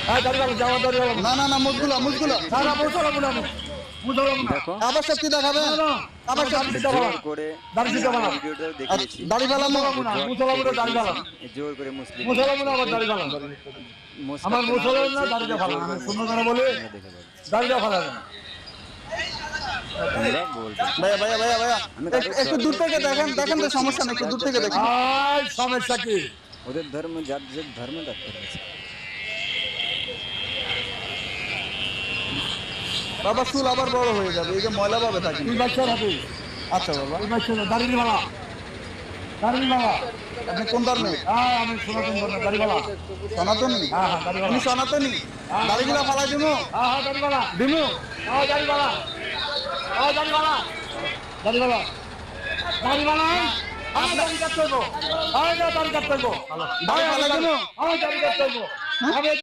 না না না, মুখগুলো মুখগুলো আবার সত্যি দেখাবেন, আবার সত্যি জোর করে ভিডিওটা দেখিয়েছি, দাড়ি ফেলানো, জোর করে মুসলিম আমার মুসলমান না দাড়িটা ভালো না, সুন্দর করে বলি দাড়িটা ভালো না। ভাইয়া ভাইয়া ভাইয়া ভাইয়া একটু দূর থেকে দেখেন, দেখেন তো সমস্যা নেই, একটু দূর থেকে দেখেন। আর সমস্যা কি? ওদের ধর্ম যার ধর্ম ডাক্তার আছে। বাবা চুল আবার বড় হয়ে যাবে, এই যে ময়লা পাবে থাকে। তুই বাচ্চা না তুই? আচ্ছা বাবা, তুই বাচ্চা না, দাড়ি ভালো, দাড়ি ভালো। আপনি কোন ধর্মে? হ্যাঁ আমি সনাতন ধর্ম, দাড়ি ভালো। সনাতনী? হ্যাঁ হ্যাঁ দাড়ি ভালো। তুমি সনাতনী? দাড়িগুলো ফালাই দিমু? হ্যাঁ হ্যাঁ দাড়ি ভালো। দিমু? দাড়ি ভালো, দাড়ি ভালো, দাড়ি ভালো, দাড়ি ভালো। দাড়ি কাটতে হইব, দাড়ি কাটতে হইব, দাড়ি ফালাই দিমু? দাড়ি কাটতে হইব।